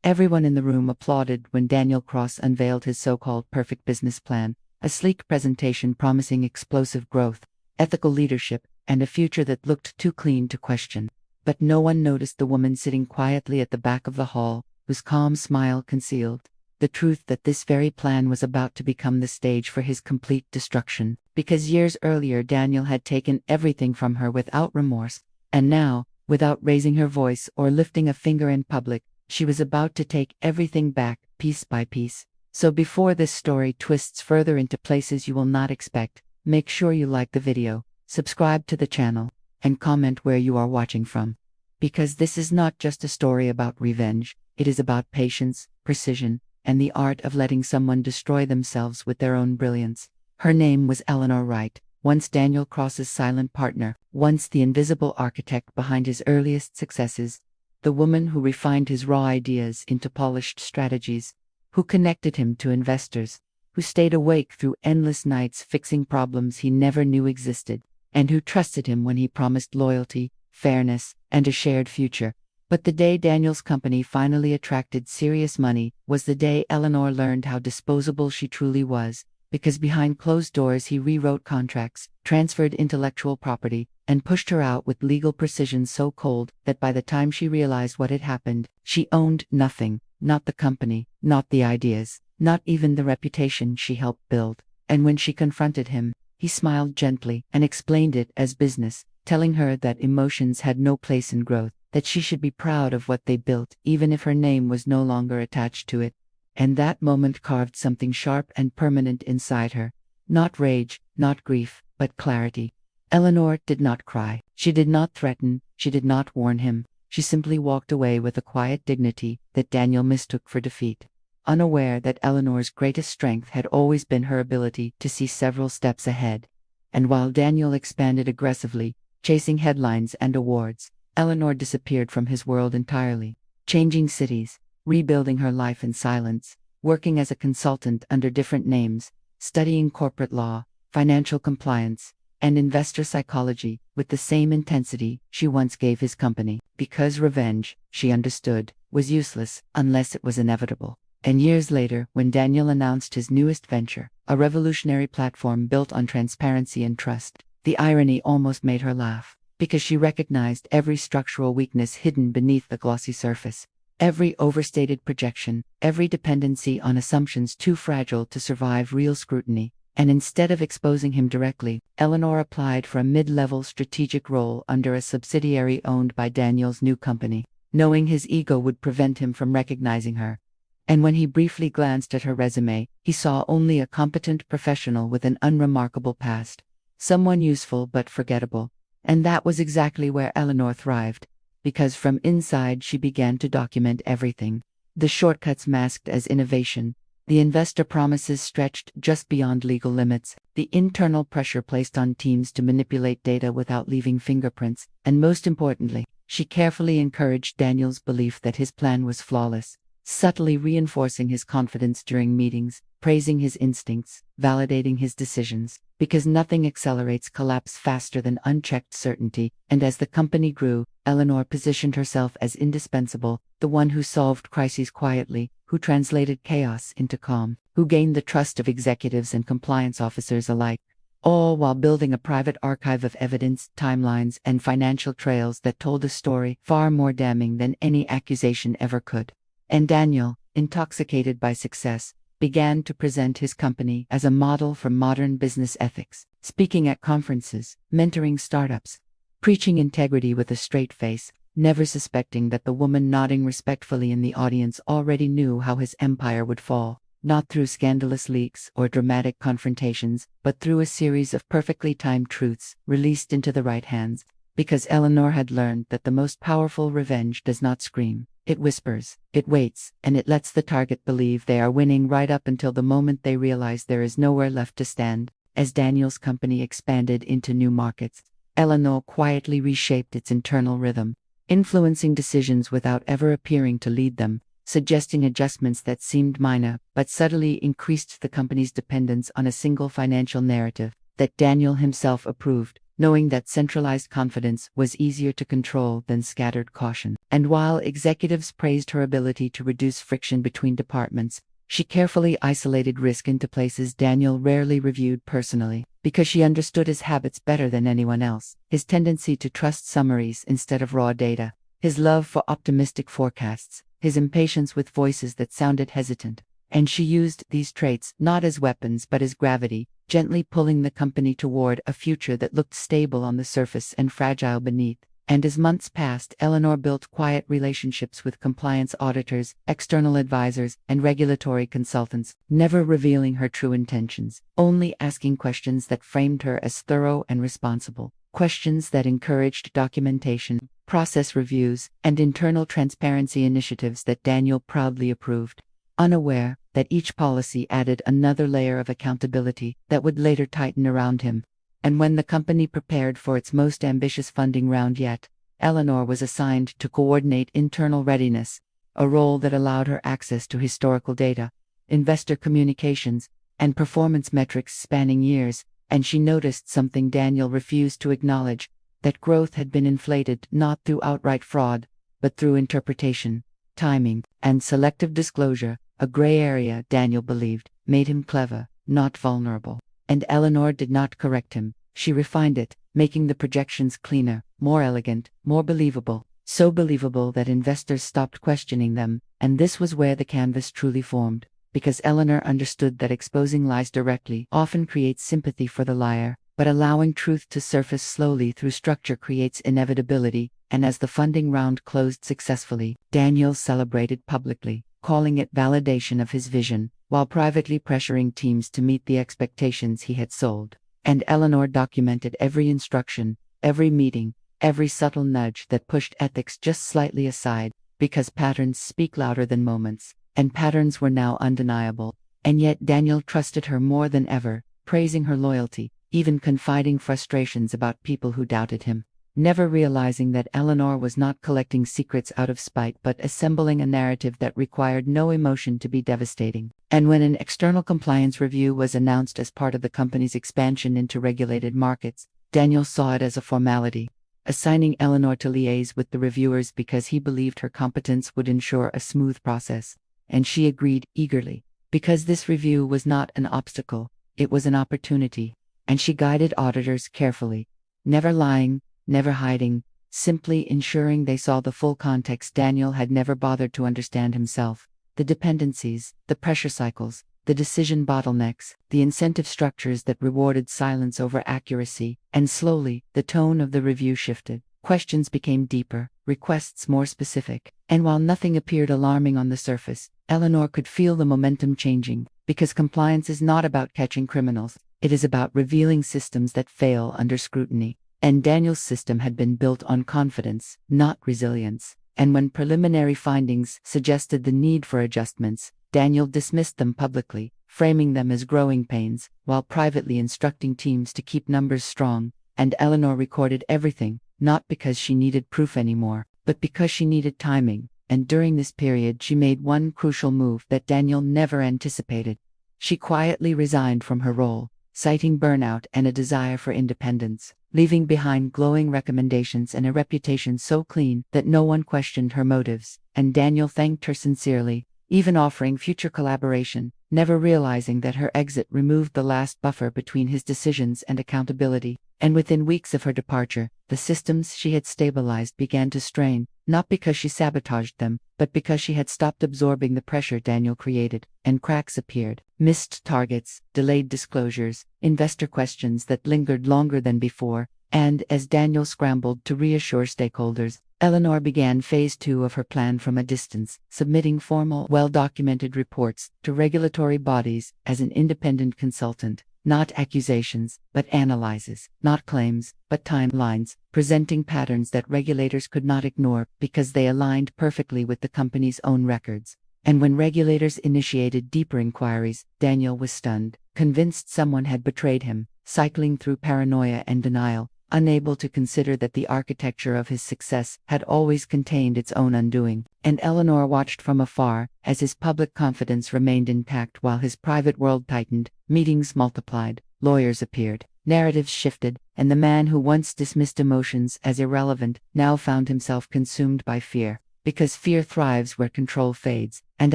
Everyone in the room applauded when Daniel Cross unveiled his so-called perfect business plan, a sleek presentation promising explosive growth, ethical leadership, and a future that looked too clean to question. But no one noticed the woman sitting quietly at the back of the hall, whose calm smile concealed the truth that this very plan was about to become the stage for his complete destruction. Because years earlier Daniel had taken everything from her without remorse, and now, without raising her voice or lifting a finger in public, she was about to take everything back, piece by piece. So before this story twists further into places you will not expect, make sure you like the video, subscribe to the channel, and comment where you are watching from. Because this is not just a story about revenge, it is about patience, precision, and the art of letting someone destroy themselves with their own brilliance. Her name was Eleanor Wright, once Daniel Cross's silent partner, once the invisible architect behind his earliest successes, the woman who refined his raw ideas into polished strategies, who connected him to investors, who stayed awake through endless nights fixing problems he never knew existed, and who trusted him when he promised loyalty, fairness, and a shared future. But the day Daniel's company finally attracted serious money was the day Eleanor learned how disposable she truly was, because behind closed doors he rewrote contracts, transferred intellectual property, and pushed her out with legal precision so cold that by the time she realized what had happened, she owned nothing, not the company, not the ideas, not even the reputation she helped build. And when she confronted him, he smiled gently and explained it as business, telling her that emotions had no place in growth, that she should be proud of what they built even if her name was no longer attached to it. And that moment carved something sharp and permanent inside her. Not rage, not grief, but clarity. Eleanor did not cry. She did not threaten. She did not warn him. She simply walked away with a quiet dignity that Daniel mistook for defeat, unaware that Eleanor's greatest strength had always been her ability to see several steps ahead. And while Daniel expanded aggressively, chasing headlines and awards, Eleanor disappeared from his world entirely, changing cities, rebuilding her life in silence, working as a consultant under different names, studying corporate law, financial compliance, and investor psychology with the same intensity she once gave his company. Because revenge, she understood, was useless unless it was inevitable. And years later, when Daniel announced his newest venture, a revolutionary platform built on transparency and trust, the irony almost made her laugh, because she recognized every structural weakness hidden beneath the glossy surface. Every overstated projection, every dependency on assumptions too fragile to survive real scrutiny. And instead of exposing him directly, Eleanor applied for a mid-level strategic role under a subsidiary owned by Daniel's new company, knowing his ego would prevent him from recognizing her. And when he briefly glanced at her resume, he saw only a competent professional with an unremarkable past, someone useful but forgettable. And that was exactly where Eleanor thrived, because from inside she began to document everything. The shortcuts masked as innovation, the investor promises stretched just beyond legal limits, the internal pressure placed on teams to manipulate data without leaving fingerprints, and most importantly, she carefully encouraged Daniel's belief that his plan was flawless, subtly reinforcing his confidence during meetings, praising his instincts, validating his decisions, because nothing accelerates collapse faster than unchecked certainty. And as the company grew, Eleanor positioned herself as indispensable, the one who solved crises quietly, who translated chaos into calm, who gained the trust of executives and compliance officers alike, all while building a private archive of evidence, timelines, and financial trails that told a story far more damning than any accusation ever could. And Daniel, intoxicated by success, began to present his company as a model for modern business ethics, speaking at conferences, mentoring startups, preaching integrity with a straight face, never suspecting that the woman nodding respectfully in the audience already knew how his empire would fall, not through scandalous leaks or dramatic confrontations, but through a series of perfectly timed truths released into the right hands. Because Eleanor had learned that the most powerful revenge does not scream. It whispers, it waits, and it lets the target believe they are winning right up until the moment they realize there is nowhere left to stand. As Daniel's company expanded into new markets, Eleanor quietly reshaped its internal rhythm, influencing decisions without ever appearing to lead them, suggesting adjustments that seemed minor but subtly increased the company's dependence on a single financial narrative that Daniel himself approved. knowing that centralized confidence was easier to control than scattered caution. And while executives praised her ability to reduce friction between departments, she carefully isolated risk into places Daniel rarely reviewed personally, because she understood his habits better than anyone else: his tendency to trust summaries instead of raw data, his love for optimistic forecasts, his impatience with voices that sounded hesitant. And she used these traits not as weapons but as gravity, gently pulling the company toward a future that looked stable on the surface and fragile beneath. And as months passed, Eleanor built quiet relationships with compliance auditors, external advisors, and regulatory consultants, never revealing her true intentions, only asking questions that framed her as thorough and responsible, questions that encouraged documentation, process reviews, and internal transparency initiatives that Daniel proudly approved, unaware that each policy added another layer of accountability that would later tighten around him. And when the company prepared for its most ambitious funding round yet, Eleanor was assigned to coordinate internal readiness, a role that allowed her access to historical data, investor communications, and performance metrics spanning years. And she noticed something Daniel refused to acknowledge: that growth had been inflated not through outright fraud, but through interpretation, timing, and selective disclosure, a gray area Daniel believed made him clever, not vulnerable. And Eleanor did not correct him. She refined it, making the projections cleaner, more elegant, more believable, so believable that investors stopped questioning them. And this was where the canvas truly formed, because Eleanor understood that exposing lies directly often creates sympathy for the liar, but allowing truth to surface slowly through structure creates inevitability. And as the funding round closed successfully, Daniel celebrated publicly, calling it validation of his vision, while privately pressuring teams to meet the expectations he had sold. And Eleanor documented every instruction, every meeting, every subtle nudge that pushed ethics just slightly aside, because patterns speak louder than moments, and patterns were now undeniable. And yet Daniel trusted her more than ever, praising her loyalty, even confiding frustrations about people who doubted him, never realizing that Eleanor was not collecting secrets out of spite but assembling a narrative that required no emotion to be devastating. And when an external compliance review was announced as part of the company's expansion into regulated markets, Daniel saw it as a formality, assigning Eleanor to liaise with the reviewers because he believed her competence would ensure a smooth process. And she agreed eagerly, because this review was not an obstacle, it was an opportunity. And she guided auditors carefully, never lying, never hiding, simply ensuring they saw the full context Daniel had never bothered to understand himself: the dependencies, the pressure cycles, the decision bottlenecks, the incentive structures that rewarded silence over accuracy. And slowly, the tone of the review shifted. Questions became deeper, requests more specific. And while nothing appeared alarming on the surface, Eleanor could feel the momentum changing, because compliance is not about catching criminals, it is about revealing systems that fail under scrutiny. And Daniel's system had been built on confidence, not resilience. And when preliminary findings suggested the need for adjustments, Daniel dismissed them publicly, framing them as growing pains, while privately instructing teams to keep numbers strong. And Eleanor recorded everything, not because she needed proof anymore, but because she needed timing. And during this period she made one crucial move that Daniel never anticipated. She quietly resigned from her role, citing burnout and a desire for independence, leaving behind glowing recommendations and a reputation so clean that no one questioned her motives. And Daniel thanked her sincerely, even offering future collaboration, never realizing that her exit removed the last buffer between his decisions and accountability. And within weeks of her departure, the systems she had stabilized began to strain, not because she sabotaged them, but because she had stopped absorbing the pressure Daniel created. And cracks appeared: missed targets, delayed disclosures, investor questions that lingered longer than before. And as Daniel scrambled to reassure stakeholders, Eleanor began phase 2 of her plan from a distance, submitting formal, well-documented reports to regulatory bodies as an independent consultant. Not accusations, but analyses; not claims, but timelines, presenting patterns that regulators could not ignore because they aligned perfectly with the company's own records. And when regulators initiated deeper inquiries, Daniel was stunned, convinced someone had betrayed him, cycling through paranoia and denial, unable to consider that the architecture of his success had always contained its own undoing. And Eleanor watched from afar as his public confidence remained intact while his private world tightened. Meetings multiplied, lawyers appeared, Narratives shifted, and the man who once dismissed emotions as irrelevant now found himself consumed by fear. Because fear thrives where control fades, and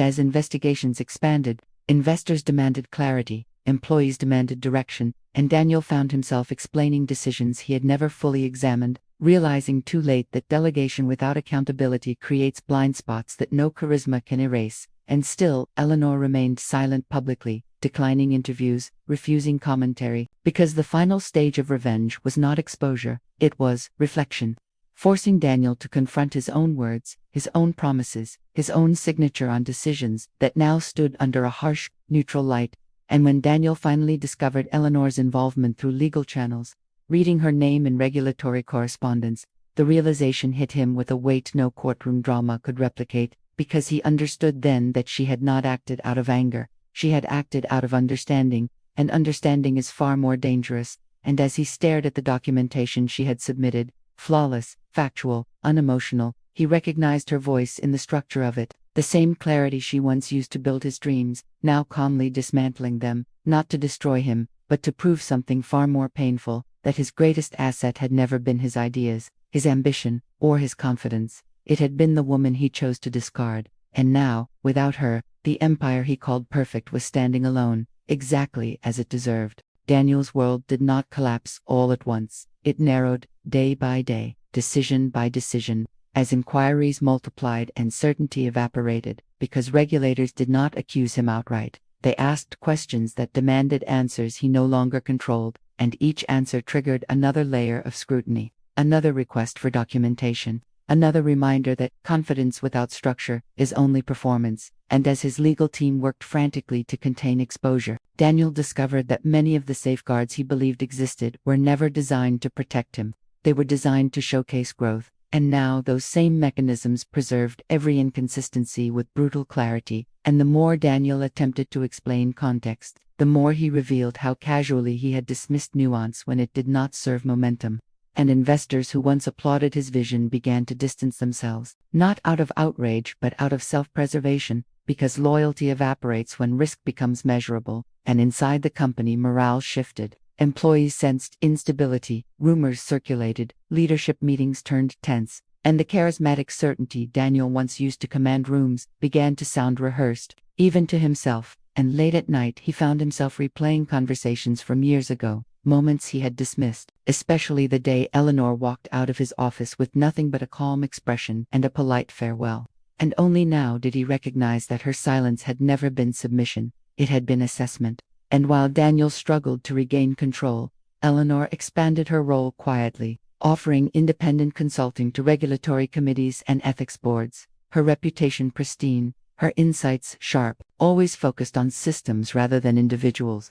as investigations expanded, investors demanded clarity, employees demanded direction, and Daniel found himself explaining decisions he had never fully examined, realizing too late that delegation without accountability creates blind spots that no charisma can erase. And still, Eleanor remained silent publicly, declining interviews, refusing commentary, because the final stage of revenge was not exposure, it was reflection. Forcing Daniel to confront his own words, his own promises, his own signature on decisions that now stood under a harsh, neutral light. And when Daniel finally discovered Eleanor's involvement through legal channels, reading her name in regulatory correspondence, the realization hit him with a weight no courtroom drama could replicate, because he understood then that she had not acted out of anger, she had acted out of understanding, and understanding is far more dangerous. And as he stared at the documentation she had submitted, flawless, factual, unemotional, he recognized her voice in the structure of it, the same clarity she once used to build his dreams, now calmly dismantling them, not to destroy him, but to prove something far more painful, that his greatest asset had never been his ideas, his ambition, or his confidence. It had been the woman he chose to discard, and now, without her, the empire he called perfect was standing alone, exactly as it deserved. Daniel's world did not collapse all at once. It narrowed, day by day, decision by decision, as inquiries multiplied and certainty evaporated, because regulators did not accuse him outright. They asked questions that demanded answers he no longer controlled, and each answer triggered another layer of scrutiny, another request for documentation, another reminder that confidence without structure is only performance. And as his legal team worked frantically to contain exposure, Daniel discovered that many of the safeguards he believed existed were never designed to protect him. They were designed to showcase growth, and now those same mechanisms preserved every inconsistency with brutal clarity. And the more Daniel attempted to explain context, the more he revealed how casually he had dismissed nuance when it did not serve momentum. And investors who once applauded his vision began to distance themselves, not out of outrage but out of self-preservation, because loyalty evaporates when risk becomes measurable. And inside the company morale shifted. Employees sensed instability, rumors circulated, leadership meetings turned tense, and the charismatic certainty Daniel once used to command rooms began to sound rehearsed, even to himself. And late at night he found himself replaying conversations from years ago, moments he had dismissed, especially the day Eleanor walked out of his office with nothing but a calm expression and a polite farewell. And only now did he recognize that her silence had never been submission, it had been assessment. And while Daniel struggled to regain control, Eleanor expanded her role quietly, offering independent consulting to regulatory committees and ethics boards, her reputation pristine, her insights sharp, always focused on systems rather than individuals.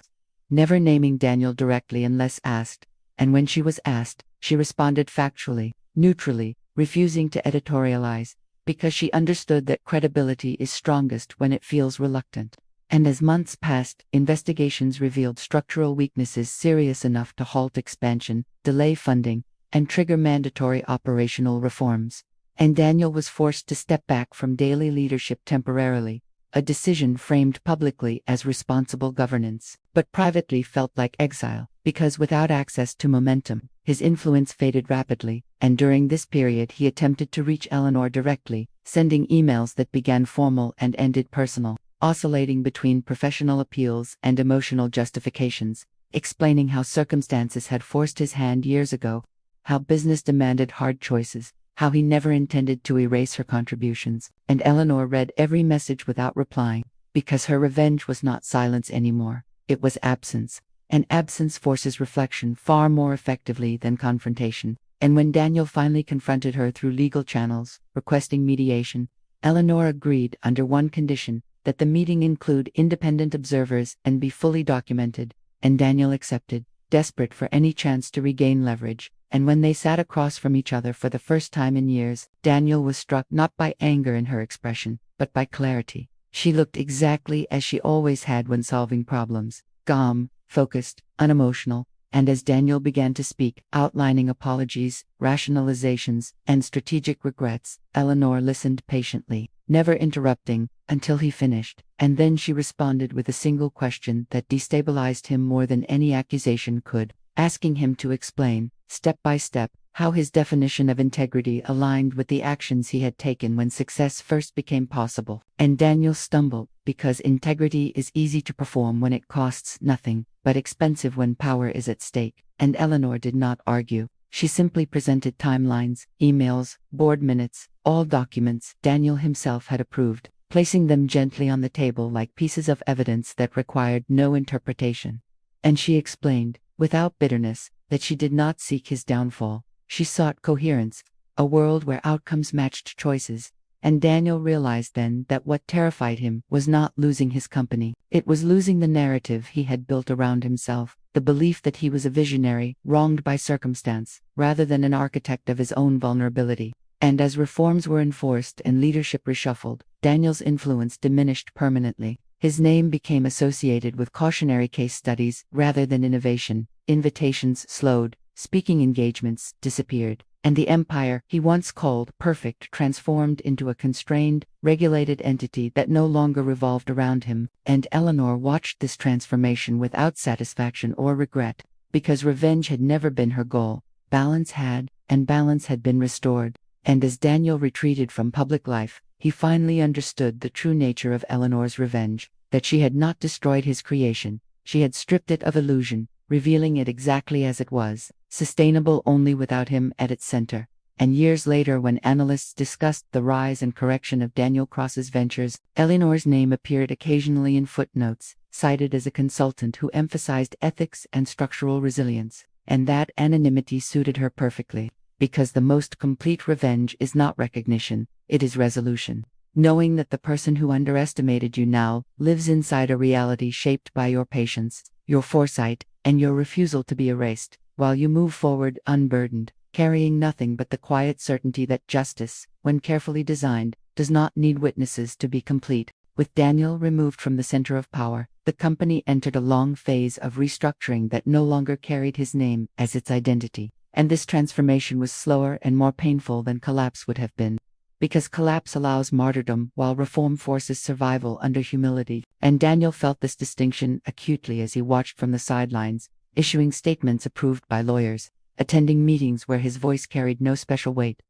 Never naming Daniel directly unless asked, and when she was asked, she responded factually, neutrally, refusing to editorialize, because she understood that credibility is strongest when it feels reluctant. And as months passed, investigations revealed structural weaknesses serious enough to halt expansion, delay funding, and trigger mandatory operational reforms. And Daniel was forced to step back from daily leadership temporarily, a decision framed publicly as responsible governance, but privately felt like exile, because without access to momentum, his influence faded rapidly. And during this period he attempted to reach Eleanor directly, sending emails that began formal and ended personal, oscillating between professional appeals and emotional justifications, explaining how circumstances had forced his hand years ago, how business demanded hard choices, how he never intended to erase her contributions. And Eleanor read every message without replying, because her revenge was not silence anymore, it was absence. And absence forces reflection far more effectively than confrontation. And when Daniel finally confronted her through legal channels, requesting mediation, Eleanor agreed under one condition, that the meeting include independent observers and be fully documented. And Daniel accepted, desperate for any chance to regain leverage. And when they sat across from each other for the first time in years, Daniel was struck not by anger in her expression, but by clarity. She looked exactly as she always had when solving problems, calm, focused, unemotional. And as Daniel began to speak, outlining apologies, rationalizations, and strategic regrets, Eleanor listened patiently, never interrupting, until he finished. And then she responded with a single question that destabilized him more than any accusation could. asking him to explain, step by step, how his definition of integrity aligned with the actions he had taken when success first became possible. And Daniel stumbled, because integrity is easy to perform when it costs nothing, but expensive when power is at stake. And Eleanor did not argue. She simply presented timelines, emails, board minutes, all documents Daniel himself had approved, placing them gently on the table like pieces of evidence that required no interpretation. And she explained, without bitterness, that she did not seek his downfall. She sought coherence, a world where outcomes matched choices. And Daniel realized then that what terrified him was not losing his company. It was losing the narrative he had built around himself, the belief that he was a visionary, wronged by circumstance, rather than an architect of his own vulnerability. And as reforms were enforced and leadership reshuffled, Daniel's influence diminished permanently. His name became associated with cautionary case studies rather than innovation. Invitations slowed, speaking engagements disappeared, and the empire he once called perfect transformed into a constrained, regulated entity that no longer revolved around him. And Eleanor watched this transformation without satisfaction or regret, because revenge had never been her goal. Balance had, and balance had been restored. And as Daniel retreated from public life, he finally understood the true nature of Eleanor's revenge, that she had not destroyed his creation, she had stripped it of illusion, revealing it exactly as it was, sustainable only without him at its center. And years later, when analysts discussed the rise and correction of Daniel Cross's ventures, Eleanor's name appeared occasionally in footnotes, cited as a consultant who emphasized ethics and structural resilience. And that anonymity suited her perfectly, because the most complete revenge is not recognition, it is resolution. Knowing that the person who underestimated you now lives inside a reality shaped by your patience, your foresight, and your refusal to be erased, while you move forward unburdened, carrying nothing but the quiet certainty that justice, when carefully designed, does not need witnesses to be complete. With Daniel removed from the center of power, the company entered a long phase of restructuring that no longer carried his name as its identity. And this transformation was slower and more painful than collapse would have been. Because collapse allows martyrdom while reform forces survival under humility. And Daniel felt this distinction acutely as he watched from the sidelines, issuing statements approved by lawyers, attending meetings where his voice carried no special weight,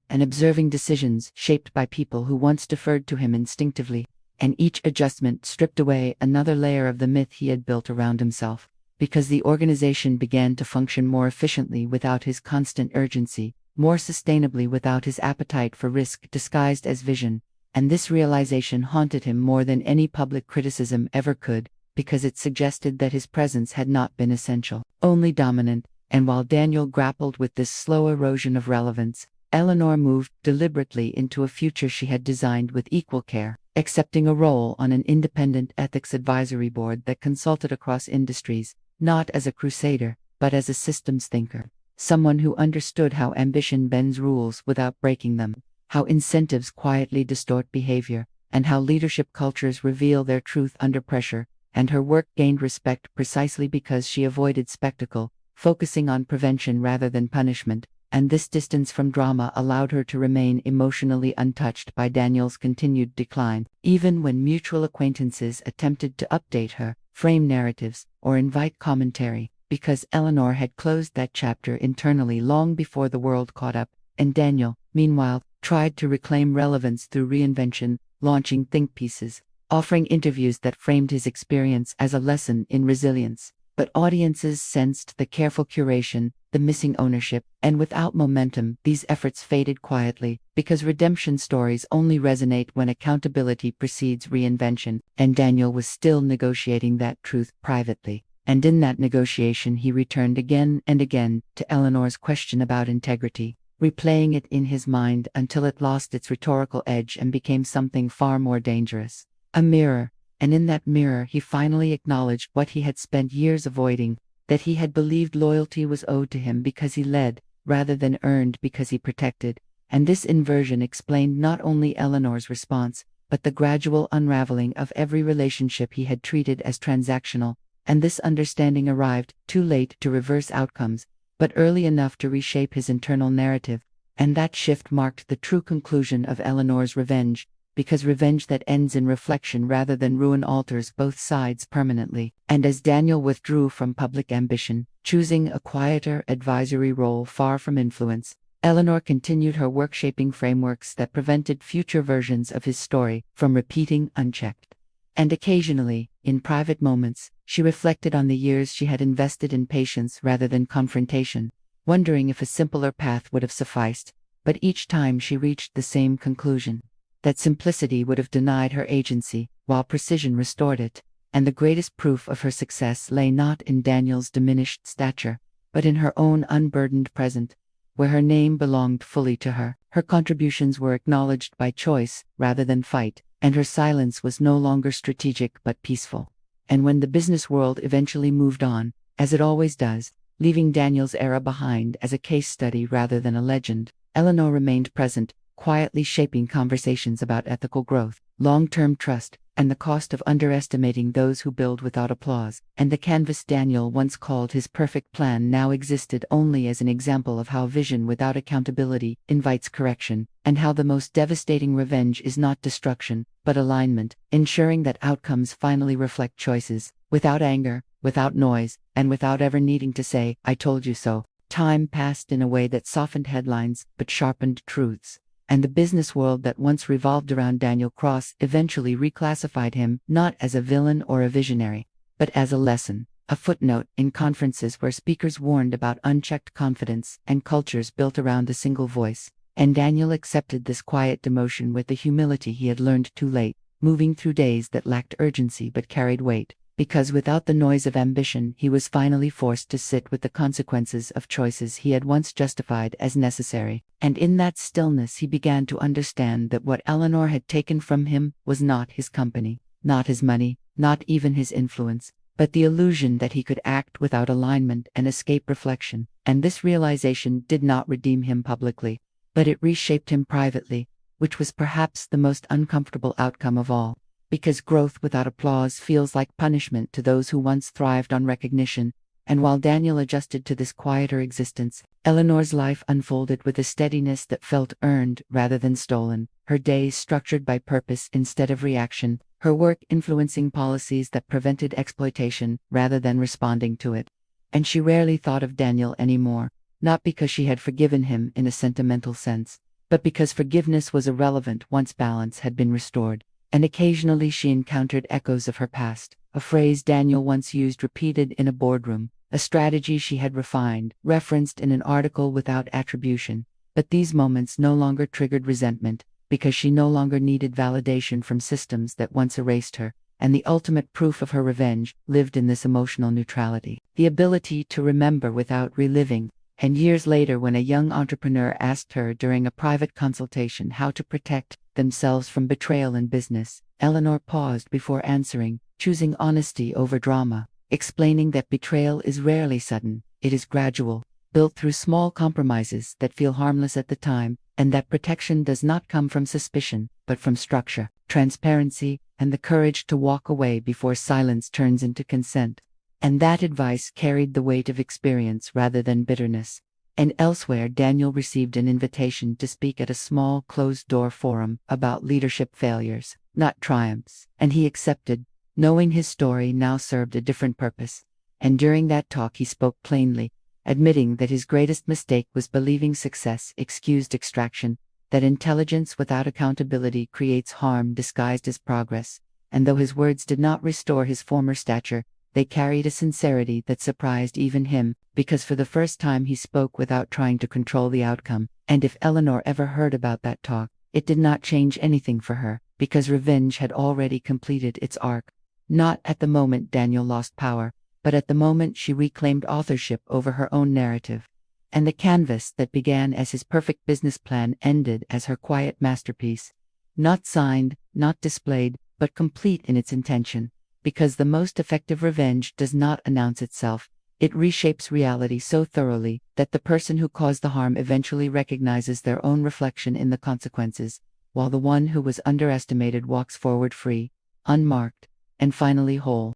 and observing decisions shaped by people who once deferred to him instinctively. And each adjustment stripped away another layer of the myth he had built around himself. Because the organization began to function more efficiently without his constant urgency, more sustainably without his appetite for risk disguised as vision. And this realization haunted him more than any public criticism ever could, because it suggested that his presence had not been essential, only dominant. And while Daniel grappled with this slow erosion of relevance, Eleanor moved deliberately into a future she had designed with equal care, accepting a role on an independent ethics advisory board that consulted across industries, not as a crusader, but as a systems thinker. Someone who understood how ambition bends rules without breaking them, how incentives quietly distort behavior, and how leadership cultures reveal their truth under pressure. And her work gained respect precisely because she avoided spectacle, focusing on prevention rather than punishment. And this distance from drama allowed her to remain emotionally untouched by Daniel's continued decline, even when mutual acquaintances attempted to update her, frame narratives, or invite commentary, because Eleanor had closed that chapter internally long before the world caught up. And Daniel, meanwhile, tried to reclaim relevance through reinvention, launching think pieces, offering interviews that framed his experience as a lesson in resilience. But audiences sensed the careful curation, the missing ownership, and without momentum, these efforts faded quietly, because redemption stories only resonate when accountability precedes reinvention. And Daniel was still negotiating that truth privately. And in that negotiation he returned again and again to Eleanor's question about integrity, replaying it in his mind until it lost its rhetorical edge and became something far more dangerous. A mirror. And in that mirror he finally acknowledged what he had spent years avoiding, that he had believed loyalty was owed to him because he led, rather than earned because he protected. And this inversion explained not only Eleanor's response, but the gradual unraveling of every relationship he had treated as transactional. And this understanding arrived too late to reverse outcomes, but early enough to reshape his internal narrative. And that shift marked the true conclusion of Eleanor's revenge, because revenge that ends in reflection rather than ruin alters both sides permanently. And as Daniel withdrew from public ambition, Choosing a quieter advisory role far from influence, Eleanor continued her work-shaping frameworks that prevented future versions of his story from repeating unchecked. And occasionally, in private moments, she reflected on the years she had invested in patience rather than confrontation, wondering if a simpler path would have sufficed, but each time she reached the same conclusion: that simplicity would have denied her agency, while precision restored it. And the greatest proof of her success lay not in Daniel's diminished stature, but in her own unburdened present, where her name belonged fully to her. Her contributions were acknowledged by choice rather than fight, and her silence was no longer strategic but peaceful. And when the business world eventually moved on, as it always does, leaving Daniel's era behind as a case study rather than a legend, Eleanor remained present, quietly shaping conversations about ethical growth, long-term trust, and the cost of underestimating those who build without applause. And the canvas Daniel once called his perfect plan now existed only as an example of how vision without accountability invites correction, and how the most devastating revenge is not destruction, but alignment, ensuring that outcomes finally reflect choices, without anger, without noise, and without ever needing to say, "I told you so." Time passed in a way that softened headlines but sharpened truths. And the business world that once revolved around Daniel Cross eventually reclassified him not as a villain or a visionary, but as a lesson, a footnote in conferences where speakers warned about unchecked confidence and cultures built around a single voice. And Daniel accepted this quiet demotion with the humility he had learned too late, moving through days that lacked urgency but carried weight, because without the noise of ambition he was finally forced to sit with the consequences of choices he had once justified as necessary. And in that stillness he began to understand that what Eleanor had taken from him was not his company, not his money, not even his influence, but the illusion that he could act without alignment and escape reflection. And this realization did not redeem him publicly, but it reshaped him privately, which was perhaps the most uncomfortable outcome of all. Because growth without applause feels like punishment to those who once thrived on recognition. And while Daniel adjusted to this quieter existence, Eleanor's life unfolded with a steadiness that felt earned rather than stolen, her days structured by purpose instead of reaction, her work influencing policies that prevented exploitation rather than responding to it. And she rarely thought of Daniel anymore, not because she had forgiven him in a sentimental sense, but because forgiveness was irrelevant once balance had been restored. And occasionally she encountered echoes of her past, a phrase Daniel once used repeated in a boardroom, a strategy she had refined, referenced in an article without attribution. But these moments no longer triggered resentment, because she no longer needed validation from systems that once erased her, and the ultimate proof of her revenge lived in this emotional neutrality, the ability to remember without reliving. And years later, when a young entrepreneur asked her during a private consultation how to protect themselves from betrayal in business, Eleanor paused before answering, choosing honesty over drama, explaining that betrayal is rarely sudden, it is gradual, built through small compromises that feel harmless at the time, and that protection does not come from suspicion, but from structure, transparency, and the courage to walk away before silence turns into consent. And that advice carried the weight of experience rather than bitterness. And elsewhere, Daniel received an invitation to speak at a small closed-door forum about leadership failures, not triumphs, and he accepted, knowing his story now served a different purpose. And during that talk he spoke plainly, admitting that his greatest mistake was believing success excused extraction, that intelligence without accountability creates harm disguised as progress. And though his words did not restore his former stature, they carried a sincerity that surprised even him, because for the first time he spoke without trying to control the outcome. And if Eleanor ever heard about that talk, it did not change anything for her, because revenge had already completed its arc. Not at the moment Daniel lost power, but at the moment she reclaimed authorship over her own narrative. And the canvas that began as his perfect business plan ended as her quiet masterpiece. Not signed, not displayed, but complete in its intention. Because the most effective revenge does not announce itself, it reshapes reality so thoroughly that the person who caused the harm eventually recognizes their own reflection in the consequences, while the one who was underestimated walks forward free, unmarked, and finally whole.